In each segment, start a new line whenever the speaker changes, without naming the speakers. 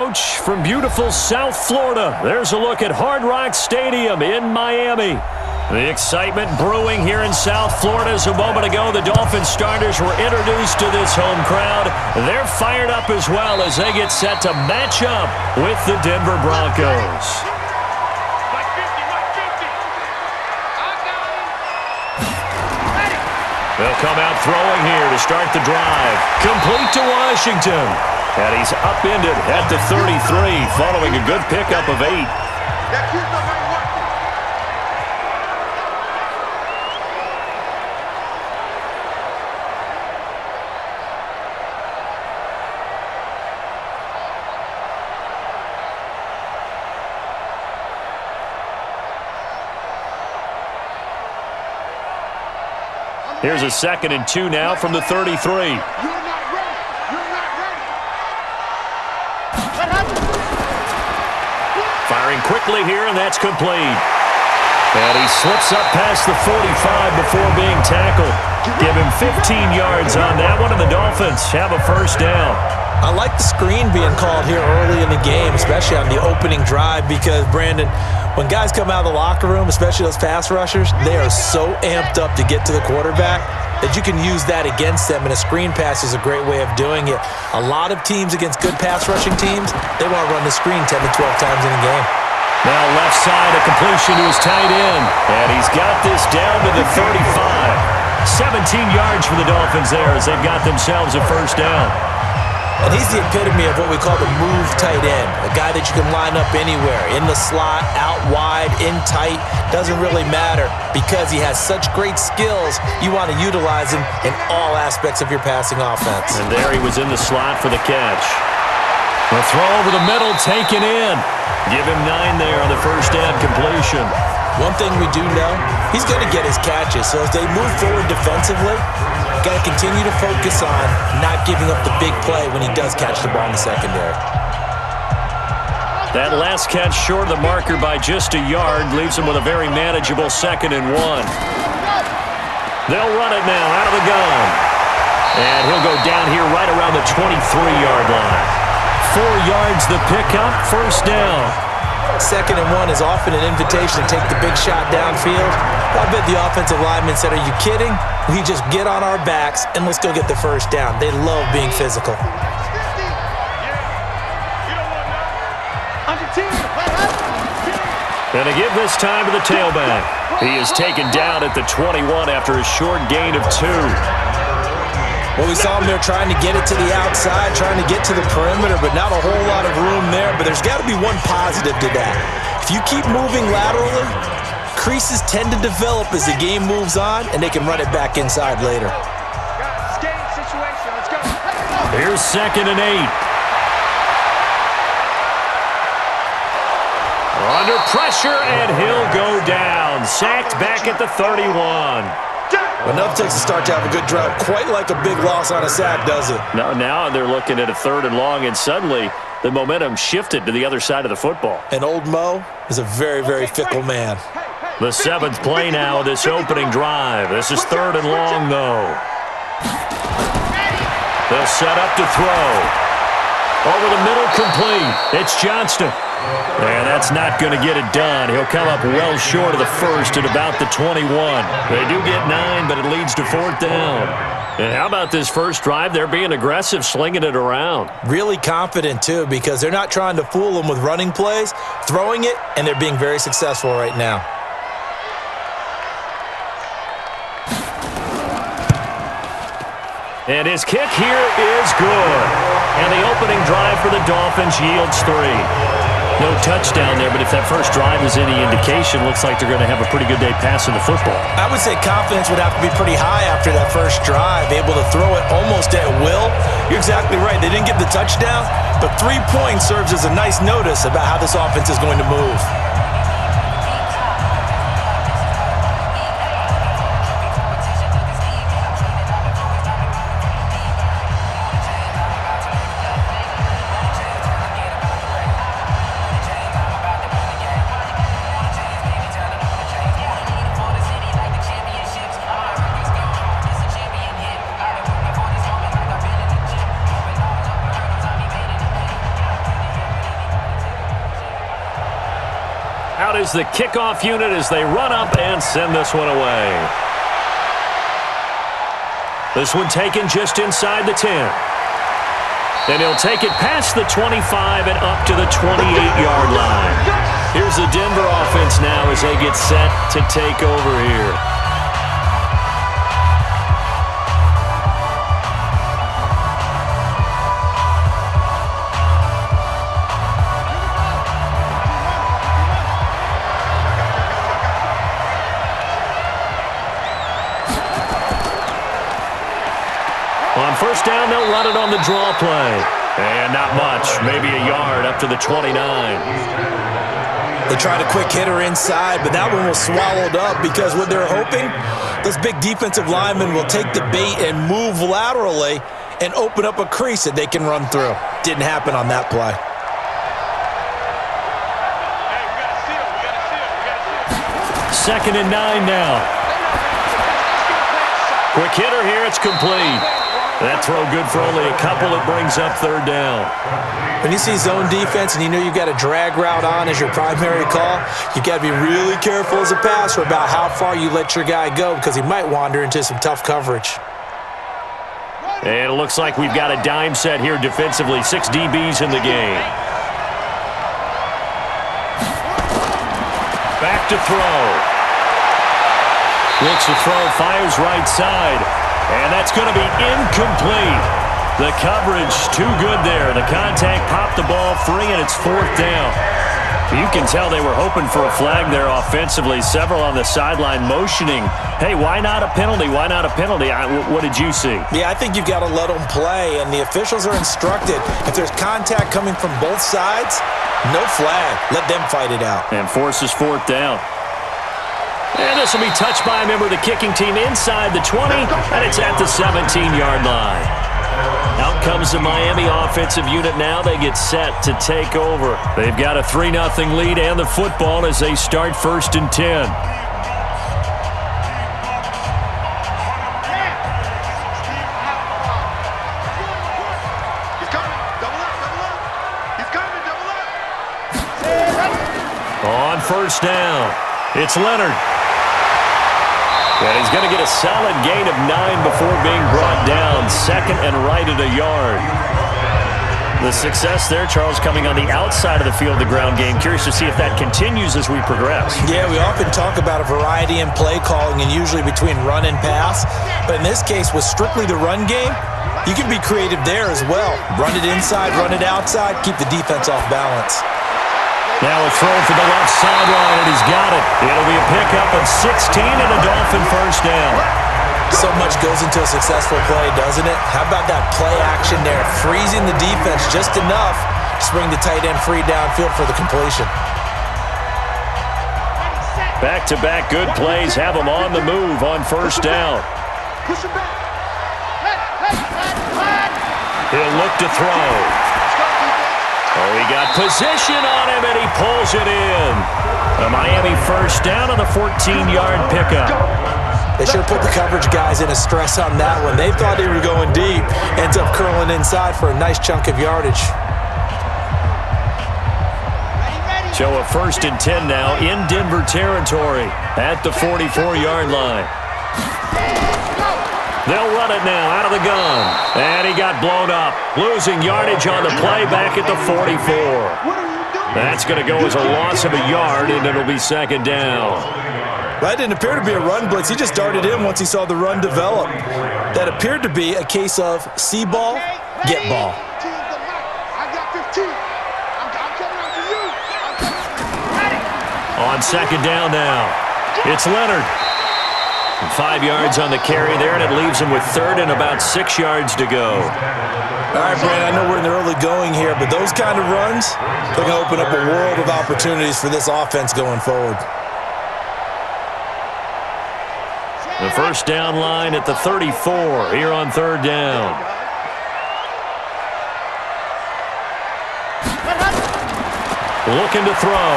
Coach from beautiful South Florida. There's a look at Hard Rock Stadium in Miami. The excitement brewing here in South Florida as a moment ago the Dolphins starters were introduced to this home crowd. They're fired up as well as they get set to match up with the Denver Broncos. They'll come out throwing here to start the drive. Complete to Washington. And he's upended at the 33 following a good pickup of 8. Here's a 2nd and 2 now from the 33. Firing quickly here, and that's complete. And he slips up past the 45 before being tackled. Give him 15 yards on that one, and the Dolphins have a first down.
I like the screen being called here early in the game, especially on the opening drive, because, Brandon, when guys come out of the locker room, especially those pass rushers, they are so amped up to get to the quarterback that you can use that against them, and a screen pass is a great way of doing it. A lot of teams against good pass rushing teams, they want to run the screen 10 to 12 times in a game.
Now left side, a completion to his tight end, and he's got this down to the 35. 17 yards for the Dolphins there as they've got themselves a first down.
And he's the epitome of what we call the move tight end, a guy that you can line up anywhere, in the slot, out wide, in tight, doesn't really matter because he has such great skills. You want to utilize him in all aspects of your passing offense.
And there he was in the slot for the catch. The throw over the middle taken in. Give him 9 there on the first down completion.
One thing we do know, he's going to get his catches. So as they move forward defensively, got to continue to focus on not giving up the big play when he does catch the ball in the secondary.
That last catch short of the marker by just a yard leaves him with a very manageable 2nd and 1. They'll run it now out of the gun. And he'll go down here right around the 23-yard line. 4 yards the pickup, first down.
2nd and 1 is often an invitation to take the big shot downfield. I bet the offensive lineman said, are you kidding? We just get on our backs and let's go get the first down. They love being physical.
And to give this time to the tailback. He is taken down at the 21 after a short gain of 2.
Well, we saw him there trying to get it to the outside, trying to get to the perimeter, but not a whole lot of room there. But there's got to be one positive to that. If you keep moving laterally, creases tend to develop as the game moves on, and they can run it back inside later.
Here's 2nd and 8. Under pressure, and he'll go down. Sacked back at the 31.
Enough takes to start to have a good drive. Quite like a big loss on a sack, does it?
Now they're looking at a 3rd and long, and suddenly the momentum shifted to the other side of the football.
And old Mo is a very, very fickle man.
The 7th play now of this opening drive. This is 3rd and long, though. They'll set up to throw. Over the middle, complete. It's Johnston. And that's not going to get it done. He'll come up well short of the first at about the 21. They do get 9, but it leads to 4th down. And how about this first drive? They're being aggressive, slinging it around.
Really confident, too, because they're not trying to fool them with running plays, throwing it, and they're being very successful right now.
And his kick here is good. And the opening drive for the Dolphins yields 3. No touchdown there, but if that first drive is any indication, looks like they're going to have a pretty good day passing the football.
I would say confidence would have to be pretty high after that first drive, able to throw it almost at will. You're exactly right. They didn't get the touchdown, but 3 points serves as a nice notice about how this offense is going to move.
Out is the kickoff unit as they run up and send this one away. This one taken just inside the 10. And he'll take it past the 25 and up to the 28-yard line. Here's the Denver offense now as they get set to take over here. On first down, they'll run it on the draw play. And not much, maybe a yard up to the 29.
They tried a quick hitter inside, but that one was swallowed up because what they're hoping, those big defensive linemen will take the bait and move laterally and open up a crease that they can run through. Didn't happen on that play.
Second and 9 now. Quick hitter here, it's complete. That throw good for only a couple. It brings up third down.
When you see zone defense and you know you've got a drag route on as your primary call, you've got to be really careful as a passer about how far you let your guy go because he might wander into some tough coverage.
And it looks like we've got a dime set here defensively. 6 DBs in the game. Back to throw. Looks to throw, fires right side. And that's going to be incomplete. The coverage too good there. The contact popped the ball free, and it's fourth down. You can tell they were hoping for a flag there offensively. Several on the sideline motioning, hey, why not a penalty? Why not a penalty? What did you see?
Yeah, I think you've got to let them play, and the officials are instructed. If there's contact coming from both sides, no flag. Let them fight it out.
And forces fourth down. And this will be touched by a member of the kicking team inside the 20, and it's at the 17-yard line. Out comes the Miami offensive unit now. They get set to take over. They've got a 3-0 lead and the football as they start first and 10. On first down, it's Leonard. And he's going to get a solid gain of 9 before being brought down. Second and right at a yard. The success there, Charles, coming on the outside of the field, the ground game. Curious to see if that continues as we progress.
Yeah, we often talk about a variety in play calling and usually between run and pass. But in this case, with strictly the run game, you can be creative there as well. Run it inside, run it outside, keep the defense off balance.
Now a throw for the left sideline, and he's got it. It'll be a pickup of 16 and a Dolphin first down.
So much goes into a successful play, doesn't it? How about that play action there? Freezing the defense just enough to bring the tight end free downfield for the completion.
Back-to-back good plays have them on the move on first down. He'll look to throw. Oh, he got position on him, and he pulls it in. A Miami first down on the 14-yard pickup.
They sure put the coverage guys in a stress on that one. They thought they were going deep. Ends up curling inside for a nice chunk of yardage.
So a first and 10 now in Denver territory at the 44-yard line. They'll run it now out of the gun. And he got blown up. Losing yardage on the play back at the 44. That's going to go as a loss of a yard, and it'll be second down.
That didn't appear to be a run blitz. He just darted in once he saw the run develop. That appeared to be a case of see ball, get ball.
On second down now, it's Leonard. 5 yards on the carry there, and it leaves him with third and about 6 yards to go.
All right, Brandon, I know we're in the early going here, but those kind of runs, they're going to open up a world of opportunities for this offense going forward.
The first down line at the 34 here on third down. Looking to throw.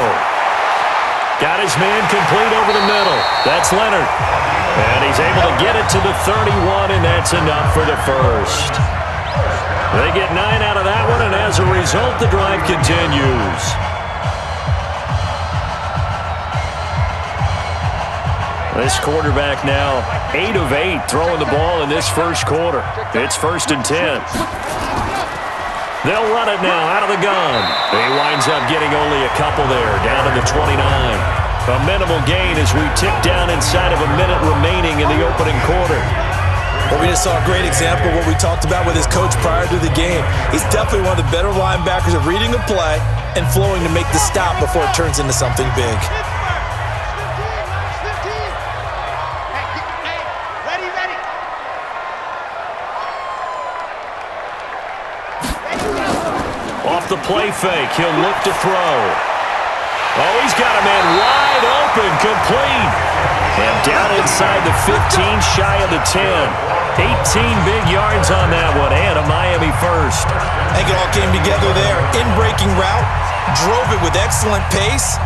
Got his man complete over the middle. That's Leonard. And he's able to get it to the 31, and that's enough for the first. They get 9 out of that one, and as a result, the drive continues. This quarterback now 8 of 8 throwing the ball in this first quarter. It's 1st and 10. They'll run it now out of the gun. He winds up getting only a couple there, down to the 29. A minimal gain as we tick down inside of a minute remaining in the opening quarter.
Well, we just saw a great example of what we talked about with his coach prior to the game. He's definitely one of the better linebackers at reading the play and flowing to make the stop before it turns into something big.
Off the play fake, he'll look to throw. Oh, he's got a man wide open, complete. And down inside the 15, shy of the 10. 18 big yards on that one, and a Miami first.
I think it all came together there. In-breaking route, drove it with excellent pace.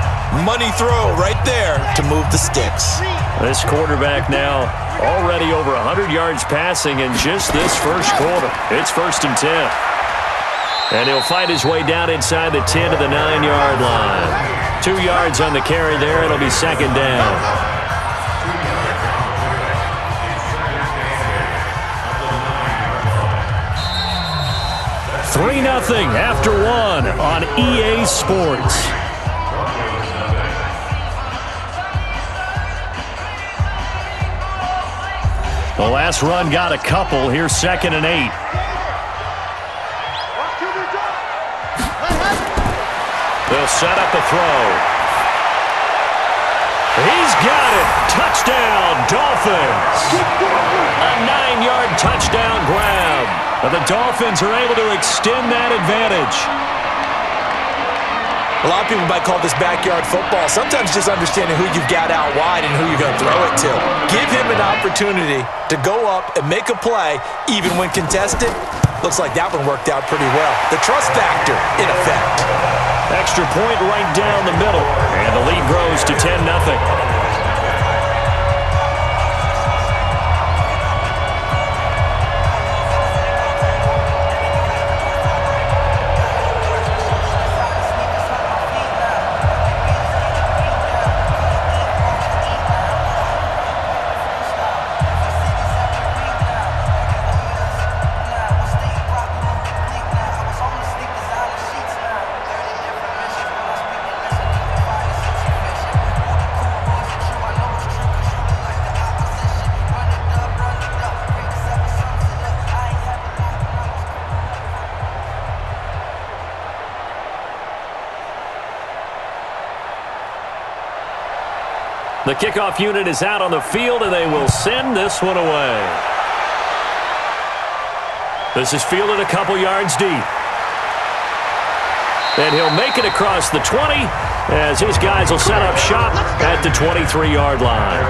Money throw right there to move the sticks.
This quarterback now already over 100 yards passing in just this first quarter. It's 1st and 10. And he'll fight his way down inside the 10 to the 9-yard line. 2 yards on the carry there. It'll be 2nd down. 3-0 after 1 on EA Sports. The last run got a couple. Here's 2nd and 8. They'll set up the throw. He's got it. Touchdown, Dolphins. A 9-yard touchdown grab. But the Dolphins are able to extend that advantage.
A lot of people might call this backyard football. Sometimes just understanding who you've got out wide and who you're going to throw it to. Give him an opportunity to go up and make a play, even when contested. Looks like that one worked out pretty well. The trust factor, in effect.
Extra point right down the middle. And the lead grows to 10-0. The kickoff unit is out on the field, and they will send this one away. This is fielded a couple yards deep. And he'll make it across the 20 as his guys will set up shop at the 23-yard line.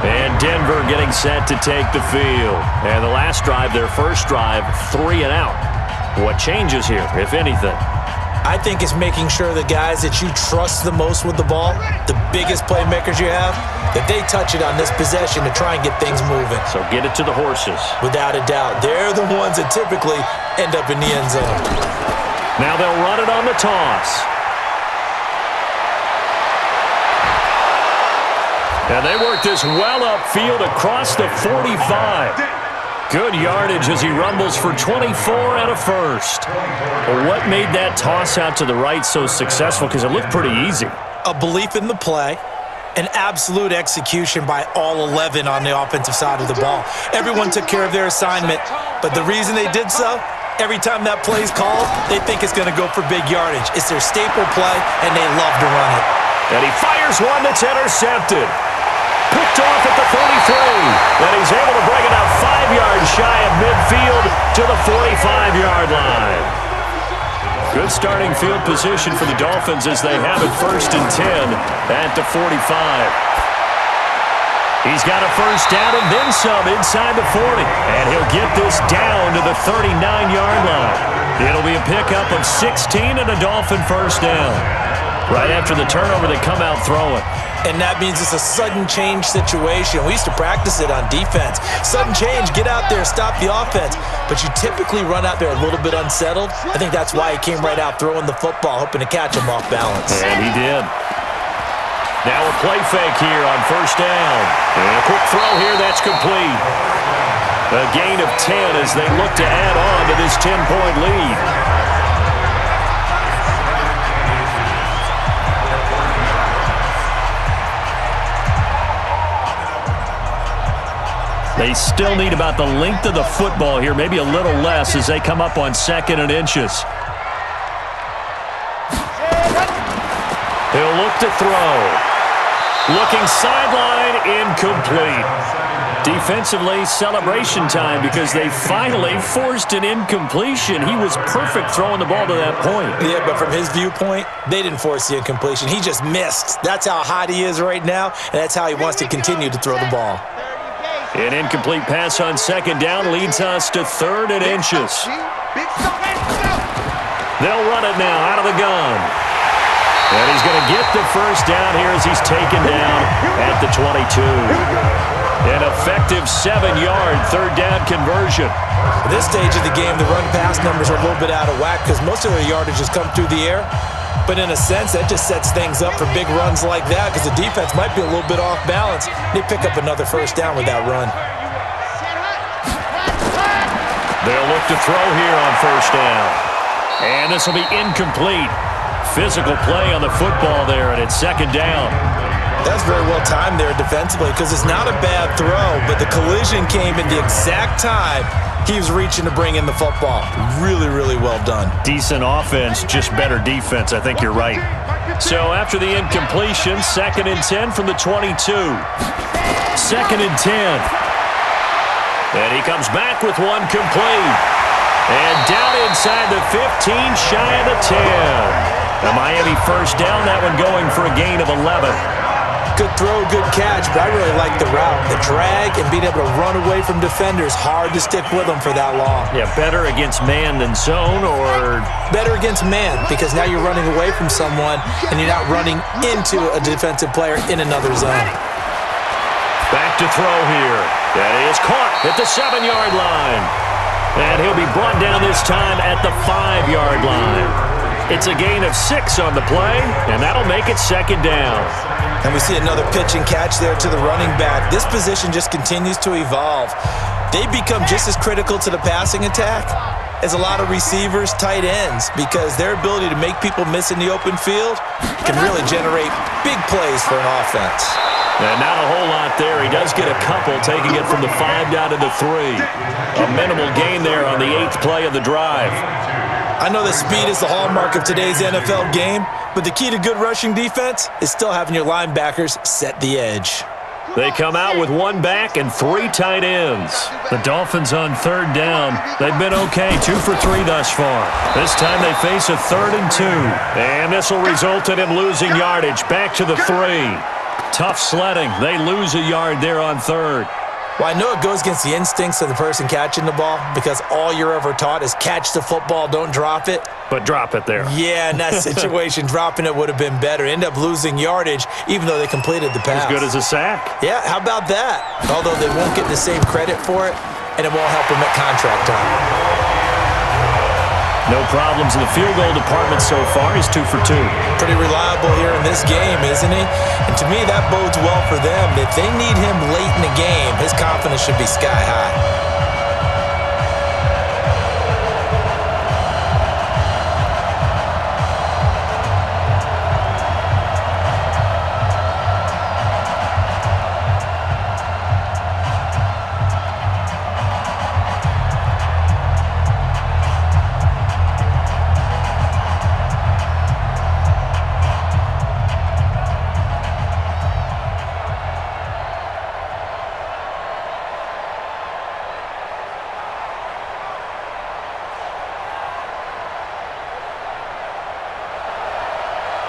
And Denver getting set to take the field. And the last drive, their first drive, 3 and out. What changes here, if anything?
I think it's making sure the guys that you trust the most with the ball, the biggest playmakers you have, that they touch it on this possession to try and get things moving.
So get it to the horses.
Without a doubt. They're the ones that typically end up in the end zone.
Now they'll run it on the toss. And they work this well upfield across the 45. Good yardage as he rumbles for 24 and a first. But what made that toss out to the right so successful? Because it looked pretty easy.
A belief in the play, an absolute execution by all 11 on the offensive side of the ball. Everyone took care of their assignment, but the reason they did so, every time that play is called, they think it's going to go for big yardage. It's their staple play, and they love to run it.
And he fires one that's intercepted. Picked off at the 33, and he's able to bring it out 5 yards shy of midfield to the 45-yard line. Good starting field position for the Dolphins as they have it 1st and 10 at the 45. He's got a first down and then some inside the 40, and he'll get this down to the 39-yard line. It'll be a pickup of 16 and a Dolphin first down. Right after the turnover, they come out throwing.
And that means it's a sudden change situation. We used to practice it on defense. Sudden change, get out there, stop the offense. But you typically run out there a little bit unsettled. I think that's why he came right out throwing the football, hoping to catch him off balance.
And he did. Now a play fake here on first down. And a quick throw here, that's complete. A gain of 10 as they look to add on to this 10-point lead. They still need about the length of the football here, maybe a little less as they come up on 2nd and inches. He'll look to throw. Looking sideline, incomplete. Defensively, celebration time because they finally forced an incompletion. He was perfect throwing the ball to that point.
Yeah, but from his viewpoint, they didn't force the incompletion. He just missed. That's how hot he is right now, and that's how he wants to continue to throw the ball.
An incomplete pass on 2nd down leads us to 3rd and inches. They'll run it now out of the gun. And he's going to get the first down here as he's taken down at the 22. An effective 7-yard 3rd down conversion.
At this stage of the game, the run-pass numbers are a little bit out of whack because most of their yardage has come through the air. But in a sense, that just sets things up for big runs like that because the defense might be a little bit off balance. They pick up another first down with that run.
They'll look to throw here on first down. And this will be incomplete. Physical play on the football there, and it's 2nd down.
That's very well timed there defensively because it's not a bad throw, but the collision came at the exact time he was reaching to bring in the football. Really, really well done.
Decent offense, just better defense. I think you're right. So after the incompletion, 2nd and 10 from the 22. 2nd and 10. And he comes back with one complete. And down inside the 15, shy of the 10. The Miami first down, that one going for a gain of 11.
Good throw, good catch, but I really like the route. The drag and being able to run away from defenders, hard to stick with them for that long.
Yeah, better against man than zone, or?
Better against man because now you're running away from someone and you're not running into a defensive player in another zone.
Back to throw here. That is caught at the 7-yard line. And he'll be brought down this time at the 5-yard line. It's a gain of 6 on the play, and that'll make it 2nd down.
And we see another pitch and catch there to the running back. This position just continues to evolve. They become just as critical to the passing attack as a lot of receivers, tight ends, because their ability to make people miss in the open field can really generate big plays for an offense.
And not a whole lot there. He does get a couple, taking it from the 5 down to the 3. A minimal gain there on the 8th play of the drive.
I know that speed is the hallmark of today's NFL game, but the key to good rushing defense is still having your linebackers set the edge.
They come out with 1 back and 3 tight ends. The Dolphins on 3rd down. They've been okay, 2 for 3 thus far. This time they face a 3rd and 2. And this will result in him losing yardage. Back to the 3. Tough sledding. They lose a yard there on 3rd.
Well, I know it goes against the instincts of the person catching the ball because all you're ever taught is catch the football, don't drop it.
But drop it there.
Yeah, in that situation, dropping it would have been better. End up losing yardage even though they completed the pass.
As good as a sack.
Yeah, how about that? Although they won't get the same credit for it, and it won't help them at contract time.
No problems in the field goal department so far. He's 2 for 2.
Pretty reliable here in this game, isn't he? And to me, that bodes well for them. If they need him late in the game, his confidence should be sky high.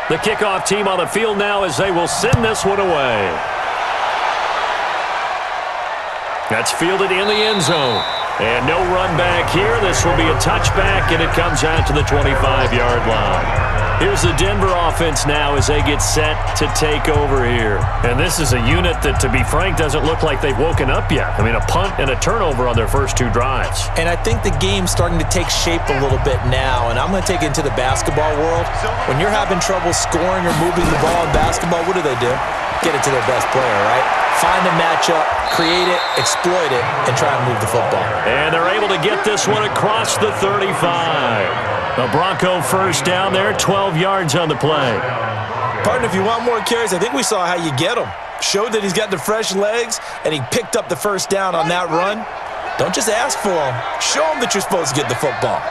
The kickoff team on the field now as they will send this one away. That's fielded in the end zone. And no run back here. This will be a touchback, and it comes out to the 25-yard line. Here's the Denver offense now as they get set to take over here. And this is a unit that, to be frank, doesn't look like they've woken up yet. I mean, a punt and a turnover on their first 2 drives.
And I think the game's starting to take shape a little bit now, and I'm going to take it into the basketball world. When you're having trouble scoring or moving the ball in basketball, what do? Get it to their best player, right? Find a matchup, create it, exploit it, and try and move the football.
And they're able to get this one across the 35. A Bronco first down there, 12 yards on the play.
Partner, if you want more carries, I think we saw how you get them. Showed that he's got the fresh legs, and he picked up the first down on that run. Don't just ask for them. Show them that you're supposed to get the football.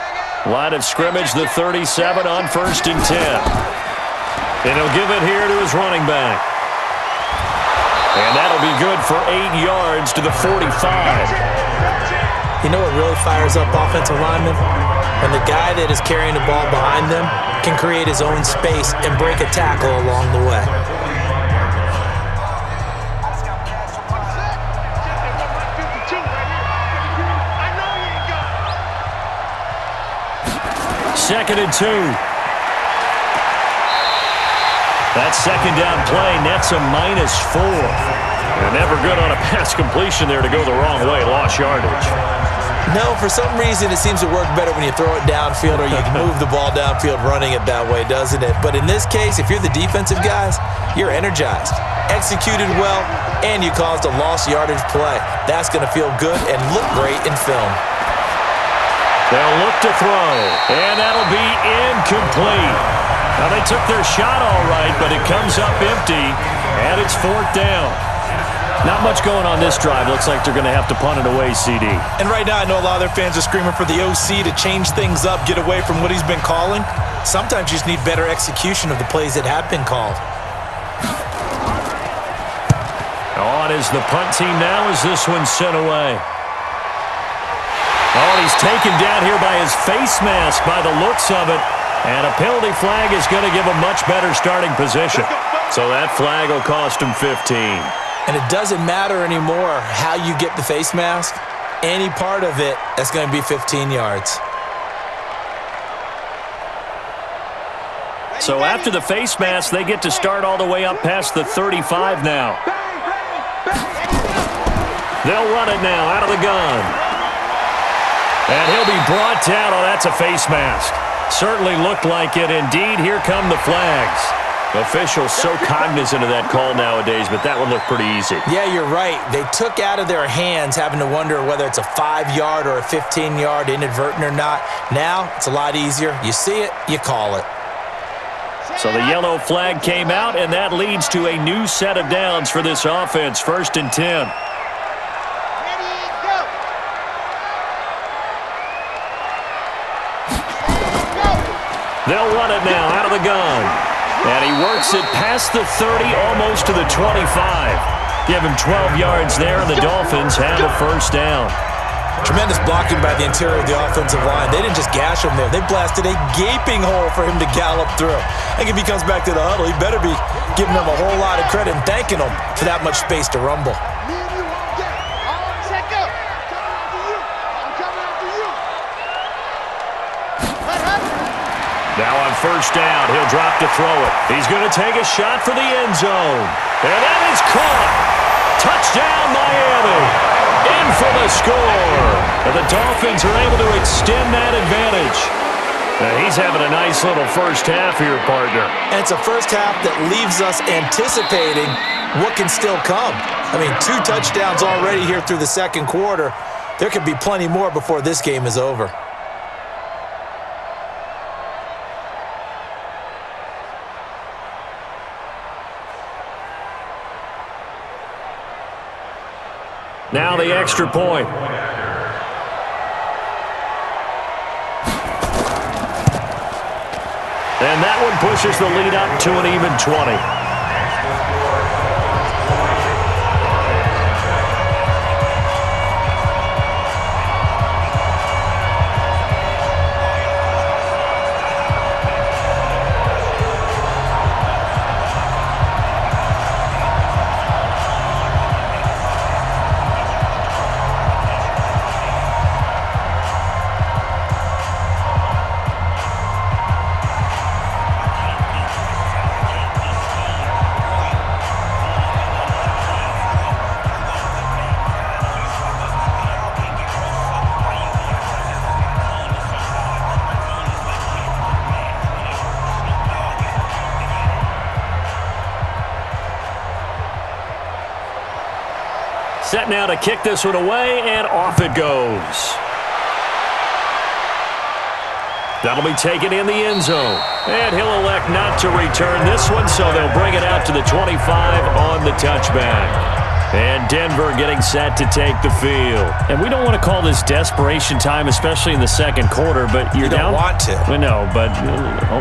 Line of scrimmage, the 37 on 1st and 10. And he'll give it here to his running back. And that'll be good for 8 yards to the 45.
You know what really fires up offensive linemen? When the guy that is carrying the ball behind them can create his own space and break a tackle along the way.
Second and 2. That second down play nets a -4. And never good on a pass completion there to go the wrong way. Lost yardage.
No, for some reason it seems to work better when you throw it downfield or you can move the ball downfield running it that way, doesn't it? But in this case, if you're the defensive guys, you're energized, executed well, and you caused a lost yardage play. That's going to feel good and look great in film.
They'll look to throw, and that'll be incomplete. Now, they took their shot all right, but it comes up empty, and it's 4th down. Not much going on this drive. Looks like they're going to have to punt it away, CD.
And right now, I know a lot of their fans are screaming for the OC to change things up, get away from what he's been calling. Sometimes you just need better execution of the plays that have been called.
On is the punt team now as this one's sent away. Oh, he's taken down here by his face mask by the looks of it. And a penalty flag is going to give a much better starting position. So that flag will cost him 15.
And it doesn't matter anymore how you get the face mask. Any part of it, that's going to be 15 yards.
So after the face mask, they get to start all the way up past the 35 now. They'll run it now out of the gun. And he'll be brought down. Oh, that's a face mask. Certainly looked like it. Indeed, here come the flags. Officials so cognizant of that call nowadays, but that one looked pretty easy.
Yeah, you're right. They took out of their hands having to wonder whether it's a 5-yard or a 15-yard inadvertent or not. Now, it's a lot easier. You see it, you call it.
So the yellow flag came out, and that leads to a new set of downs for this offense. 1st and 10. They'll run it now out of the gun. And he works it past the 30, almost to the 25. Give him 12 yards there, and the Dolphins have a first down.
Tremendous blocking by the interior of the offensive line. They didn't just gash him there. They blasted a gaping hole for him to gallop through. I think if he comes back to the huddle, he better be giving them a whole lot of credit and thanking them for that much space to rumble.
Now on first down, he'll drop to throw it. He's going to take a shot for the end zone. And that is caught. Touchdown, Miami. In for the score. And the Dolphins are able to extend that advantage. He's having a nice little first half here, partner.
And it's a first half that leaves us anticipating what can still come. I mean, 2 touchdowns already here through the second quarter. There could be plenty more before this game is over.
Now the extra point. And that one pushes the lead up to an even 20. Set now to kick this one away, and off it goes. That'll be taken in the end zone. And he'll elect not to return this one, so they'll bring it out to the 25 on the touchback. And Denver getting set to take the field. And we don't want to call this desperation time, especially in the second quarter, but you're down.
You don't want to.
Well, no, but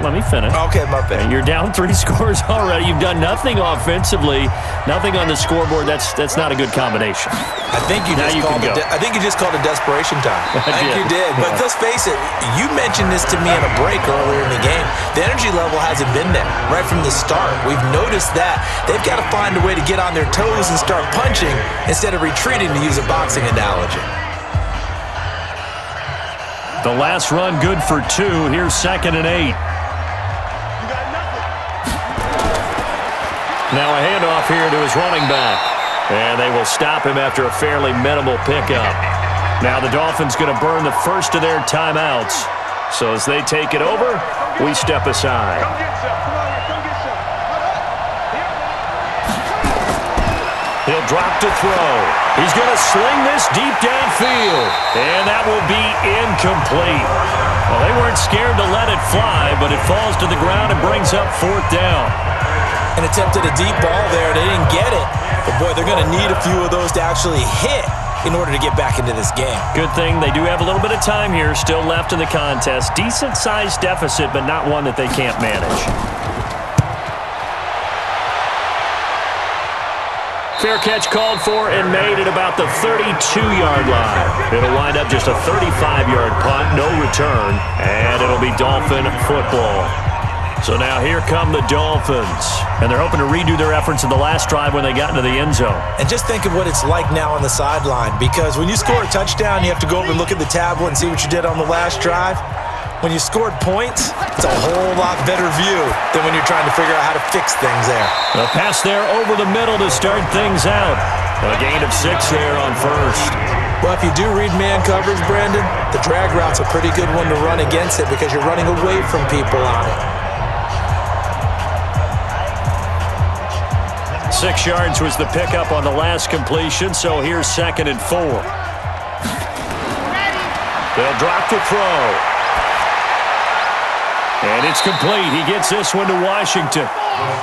let me finish.
Okay, my bad.
You're down 3 scores already. You've done nothing offensively, nothing on the scoreboard. That's not a good combination.
I think you just called it desperation time. I think you did. But let's face it, you mentioned this to me in a break earlier in the game. The energy level hasn't been there right from the start. We've noticed that. They've got to find a way to get on their toes and start punching instead of retreating, to use a boxing analogy.
The last run good for 2. Here's 2nd and 8. Now a handoff here to his running back. And they will stop him after a fairly minimal pickup. Now the Dolphins going to burn the first of their timeouts. So as they take it over, we step aside. He'll drop to throw. He's going to sling this deep downfield. And that will be incomplete. Well, they weren't scared to let it fly, but it falls to the ground and brings up 4th down.
And attempted a deep ball there. They didn't get it. But, boy, they're going to need a few of those to actually hit in order to get back into this game.
Good thing they do have a little bit of time here still left in the contest. Decent-sized deficit, but not one that they can't manage. Fair catch called for and made at about the 32-yard line. It'll wind up just a 35-yard punt, no return, and it'll be Dolphin football. So now here come the Dolphins, and they're hoping to redo their efforts in the last drive when they got into the end zone.
And just think of what it's like now on the sideline, because when you score a touchdown, you have to go over and look at the tablet and see what you did on the last drive. When you scored points, it's a whole lot better view than when you're trying to figure out how to fix things there.
A pass there over the middle to start things out. A gain of 6 there on first.
Well, if you do read man coverage, Brandon, the drag route's a pretty good one to run against it because you're running away from people on it.
6 yards was the pickup on the last completion, so here's 2nd and 4. They'll drop to throw. And it's complete. He gets this one to Washington.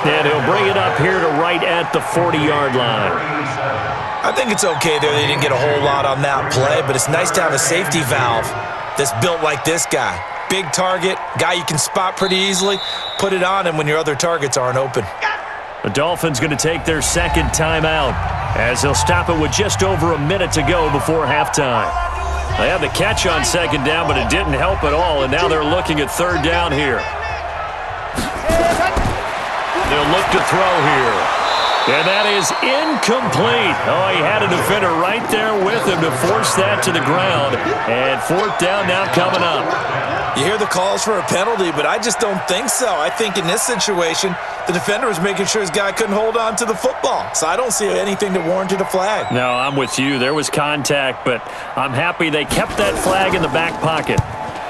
And he'll bring it up here to right at the 40-yard line.
I think it's okay there. They didn't get a whole lot on that play, but it's nice to have a safety valve that's built like this guy. Big target, guy you can spot pretty easily. Put it on him when your other targets aren't open.
The Dolphins going to take their 2nd timeout as they'll stop it with just over a minute to go before halftime. They had the catch on 2nd down, but it didn't help at all, and now they're looking at 3rd down here. They'll look to throw here. And that is incomplete. Oh, he had a defender right there with him to force that to the ground. And 4th down now coming up.
You hear the calls for a penalty, but I just don't think so. I think in this situation, the defender was making sure his guy couldn't hold on to the football. So I don't see anything that warranted a flag.
No, I'm with you. There was contact, but I'm happy they kept that flag in the back pocket.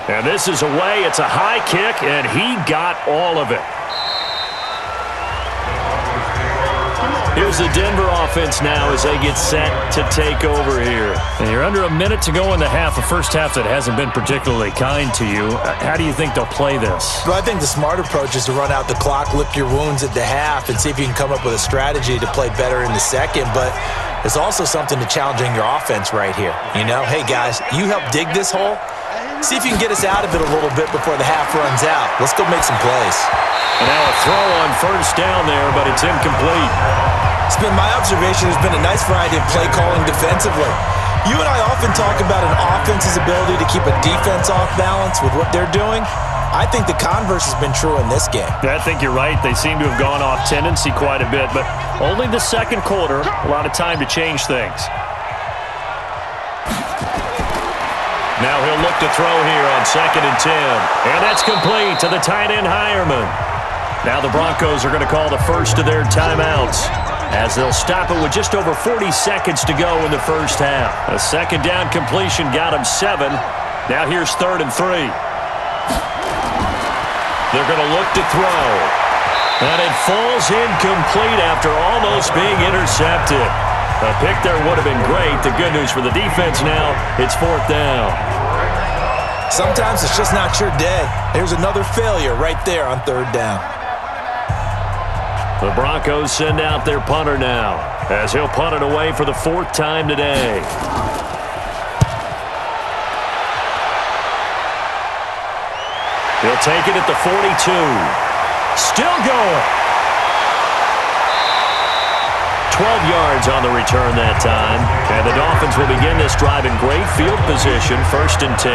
And this is away. It's a high kick, and he got all of it. Here's the Denver offense now as they get set to take over here. And you're under a minute to go in the half, a first half that hasn't been particularly kind to you. How do you think they'll play this?
Well, I think the smart approach is to run out the clock, lick your wounds at the half, and see if you can come up with a strategy to play better in the second. But there's also something to challenging your offense right here. You know, hey, guys, you help dig this hole. See if you can get us out of it a little bit before the half runs out. Let's go make some plays.
And now a throw on 1st down there, but it's incomplete.
It's been my observation there's been a nice variety of play calling defensively. You and I often talk about an offense's ability to keep a defense off balance with what they're doing. I think the converse has been true in this game.
I think you're right. They seem to have gone off tendency quite a bit, but only the second quarter, a lot of time to change things. Now he'll look to throw here on 2nd and 10. And that's complete to the tight end Hireman. Now the Broncos are going to call the first of their timeouts as they'll stop it with just over 40 seconds to go in the first half. A 2nd down completion got him 7. Now here's 3rd and 3. They're going to look to throw. And it falls incomplete after almost being intercepted. A pick there would have been great. The good news for the defense now, it's 4th down.
Sometimes it's just not your day. Here's another failure right there on 3rd down.
The Broncos send out their punter now, as he'll punt it away for the 4th time today. He'll take it at the 42. Still going. 12 yards on the return that time. And the Dolphins will begin this drive in great field position, 1st and 10.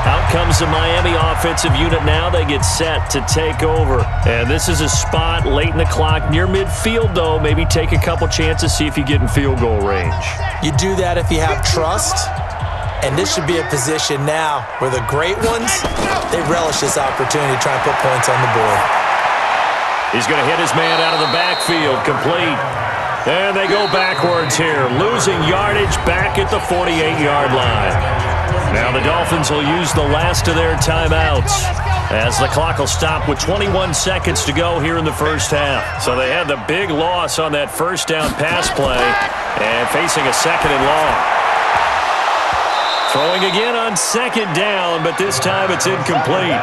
Out comes the Miami offensive unit now. They get set to take over. And this is a spot late in the clock near midfield, though. Maybe take a couple chances, see if you get in field goal range.
You do that if you have trust. And this should be a position now where the great ones, they relish this opportunity to try and put points on the board.
He's going to hit his man out of the backfield, complete. And they go backwards here, losing yardage back at the 48-yard line. Now the Dolphins will use the last of their timeouts as the clock will stop with 21 seconds to go here in the first half. So they had the big loss on that first down pass play and facing a 2nd and long. Throwing again on 2nd down, but this time it's incomplete.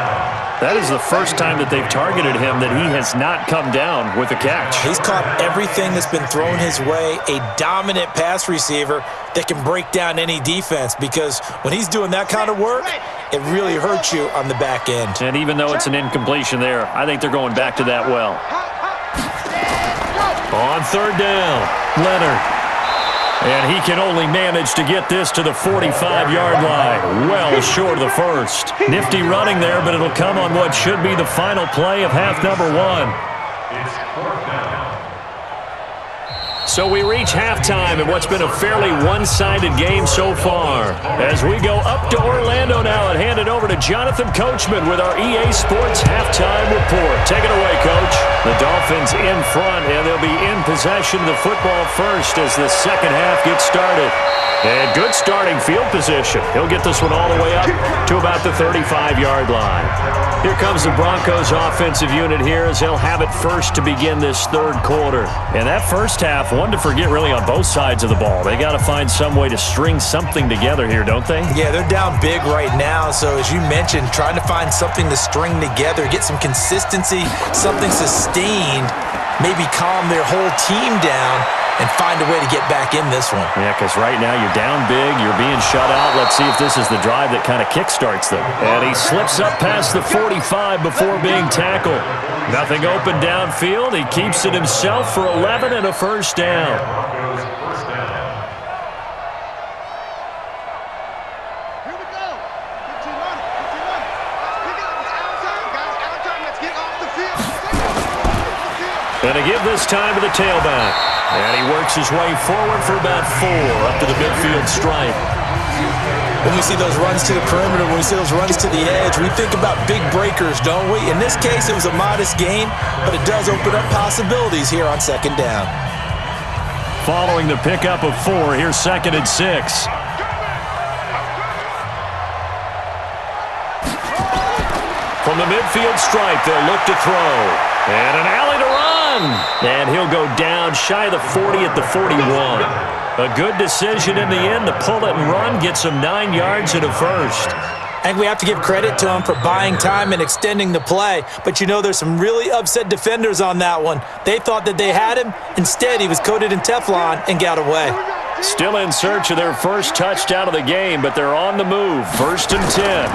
That is the first time that they've targeted him that he has not come down with a catch.
He's caught everything that's been thrown his way, a dominant pass receiver that can break down any defense, because when he's doing that kind of work, it really hurts you on the back end.
And even though it's an incompletion there, I think they're going back to that well. On 3rd down, Leonard. And he can only manage to get this to the 45-yard line. Well short of the first. Nifty running there, but it'll come on what should be the final play of half number 1. So we reach halftime in what's been a fairly one-sided game so far. As we go up to Orlando now and hand it over to Jonathan Coachman with our EA Sports Halftime Report. Take it away, Coach. The Dolphins in front, and they'll be in possession of the football first as the second half gets started. And good starting field position. He'll get this one all the way up to about the 35-yard line. Here comes the Broncos offensive unit here as they'll have it first to begin this 3rd quarter. And that first half, one to forget really on both sides of the ball. They got to find some way to string something together here, don't they?
Yeah, they're down big right now. So as you mentioned, trying to find something to string together, get some consistency, something sustained, maybe calm their whole team down and find a way to get back in this one.
Yeah, because right now you're down big, you're being shut out. Let's see if this is the drive that kind of kickstarts them. And he slips up past the 45 before being tackled. Nothing open downfield. He keeps it himself for 11 and a first down. And to give this time to the tailback. And he works his way forward for about 4 up to the midfield stripe.
When we see those runs to the perimeter, when we see those runs to the edge, we think about big breakers, don't we? In this case, it was a modest gain, but it does open up possibilities here on 2nd down.
Following the pickup of 4, here's 2nd and 6. From the midfield stripe, they'll look to throw. And an alley to run. And he'll go down shy of the 40 at the 41. A good decision in the end to pull it and run, get some 9 yards and a first.
I think we have to give credit to him for buying time and extending the play. But you know, there's some really upset defenders on that one. They thought that they had him. Instead, he was coated in Teflon and got away.
Still in search of their first touchdown of the game, but they're on the move. 1st and 10.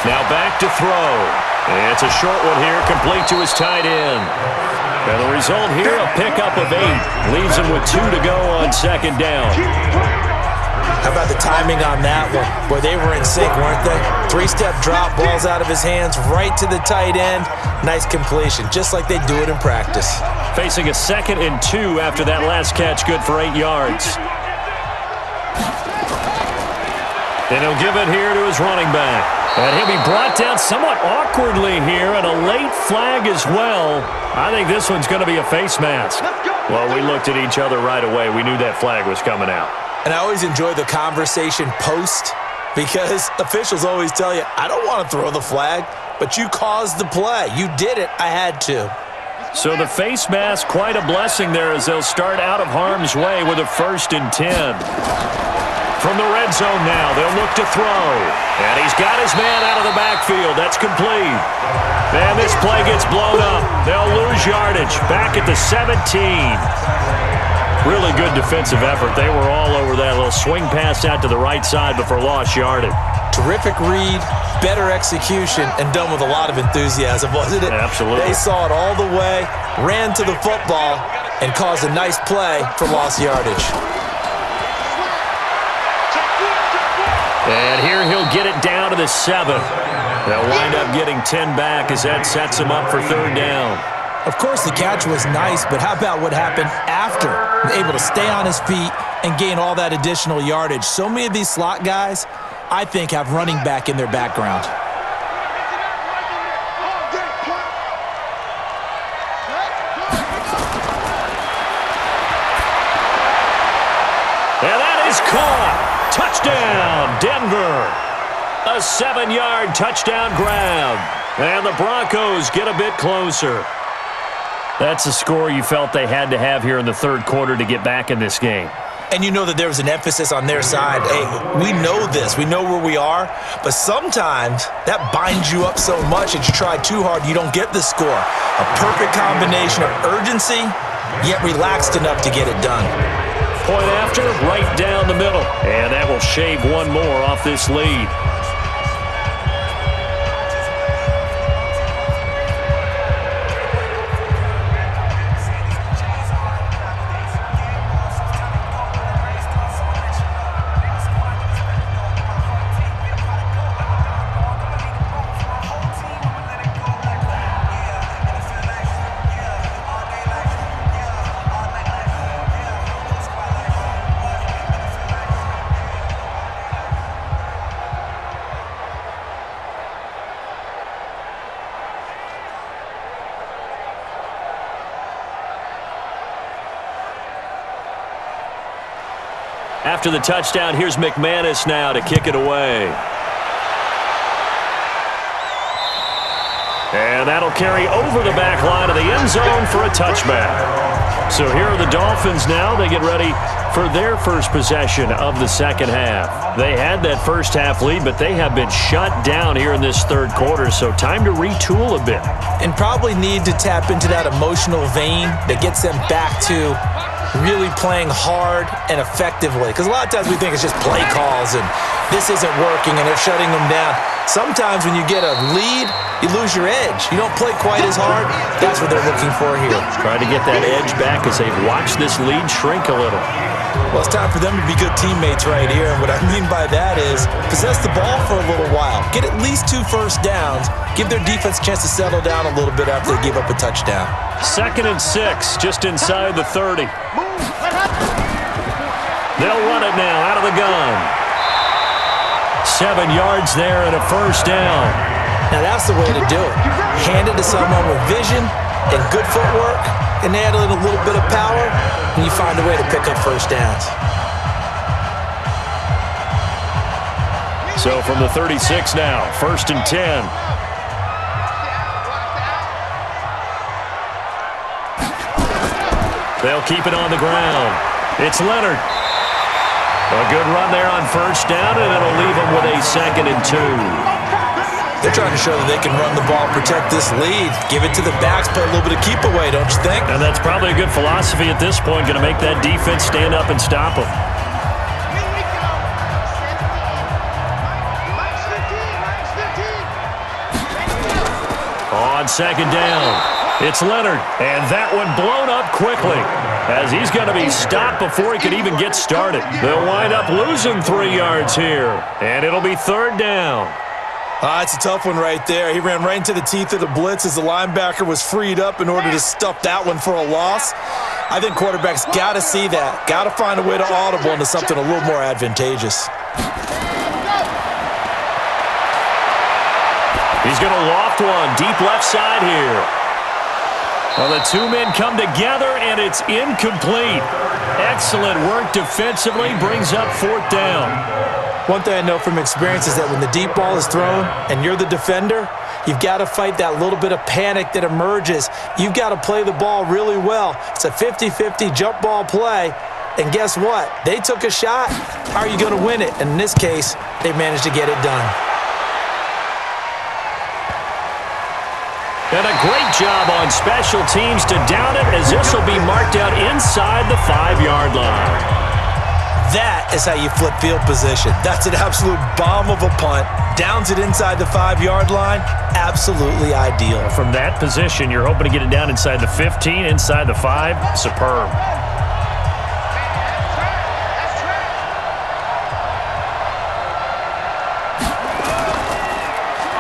Now back to throw. It's a short one here, complete to his tight end. And the result here, a pickup of 8. Leaves him with 2 to go on 2nd down.
How about the timing on that one? Boy, they were in sync, weren't they? 3-step drop, balls out of his hands, right to the tight end. Nice completion, just like they do it in practice.
Facing a 2nd and 2 after that last catch, good for 8 yards. And he'll give it here to his running back. And he'll be brought down somewhat awkwardly here, and a late flag as well. I think this one's going to be a face mask. Well, we looked at each other right away. We knew that flag was coming out.
And I always enjoy the conversation post, because officials always tell you, I don't want to throw the flag, but you caused the play. You did it. I had to.
So the face mask, quite a blessing there as they'll start out of harm's way with a 1st and 10. From the red zone now, they'll look to throw. And he's got his man out of the backfield. That's complete. And this play gets blown up. They'll lose yardage. Back at the 17. Really good defensive effort. They were all over that little swing pass out to the right side before lost yardage.
Terrific read, better execution, and done with a lot of enthusiasm, wasn't it?
Absolutely.
They saw it all the way, ran to the football, and caused a nice play for lost yardage.
And here he'll get it down to the 7. They'll wind up getting 10 back as that sets him up for 3rd down.
Of course, the catch was nice, but how about what happened after? Able to stay on his feet and gain all that additional yardage. So many of these slot guys, I think, have running back in their background.
And that is caught. Touchdown, Denver. A 7-yard touchdown grab. And the Broncos get a bit closer. That's a score you felt they had to have here in the 3rd quarter to get back in this game.
And you know that there was an emphasis on their side. Hey, we know this. We know where we are. But sometimes that binds you up so much that you try too hard, you don't get the score. A perfect combination of urgency, yet relaxed enough to get it done.
Point after, right down the middle. And that will shave one more off this lead. After the touchdown, here's McManus now to kick it away. And that'll carry over the back line of the end zone for a touchback. So here are the Dolphins now. They get ready for their first possession of the 2nd half. They had that first half lead, but they have been shut down here in this 3rd quarter, so time to retool a bit.
And probably need to tap into that emotional vein that gets them back to really playing hard and effectively. Because a lot of times we think it's just play calls and this isn't working and they're shutting them down. Sometimes when you get a lead, you lose your edge. You don't play quite as hard. That's what they're looking for here.
Try to get that edge back as they've watched this lead shrink a little.
Well, it's time for them to be good teammates right here. And what I mean by that is possess the ball for a little while. Get at least 2 first downs. Give their defense a chance to settle down a little bit after they give up a touchdown.
2nd and 6, just inside the 30. They'll run it now out of the gun. 7 yards there and a first down.
Now that's the way to do it. Hand it to someone with vision and good footwork, and add in a little bit of power, and you find a way to pick up first downs.
So from the 36 now, 1st and 10. They'll keep it on the ground. It's Leonard. A good run there on first down, and it'll leave them with a 2nd and 2.
They're trying to show that they can run the ball, protect this lead, give it to the backs, play a little bit of keep away, don't you think?
And that's probably a good philosophy at this point, going to make that defense stand up and stop them. On 2nd down, it's Leonard, and that one blown up quickly as he's going to be stopped before he could even get started. They'll wind up losing 3 yards here, and it'll be 3rd down.
It's a tough one right there. He ran right into the teeth of the blitz as the linebacker was freed up in order to stuff that one for a loss. I think quarterbacks got to see that, got to find a way to audible into something a little more advantageous.
He's going to loft one deep left side here. Well, the 2 men come together, and it's incomplete. Excellent work defensively, brings up 4th down.
One thing I know from experience is that when the deep ball is thrown and you're the defender, You've got to fight that little bit of panic that emerges. You've got to play the ball really well. It's a 50-50 jump ball play. And guess what? They took a shot. How are you going to win it? And in this case, they managed to get it done.
And a great job on special teams to down it, as this will be marked out inside the 5-yard line.
That is how you flip field position. That's an absolute bomb of a punt. Downs it inside the 5-yard line. Absolutely ideal.
From that position, you're hoping to get it down inside the 15, inside the 5. Superb.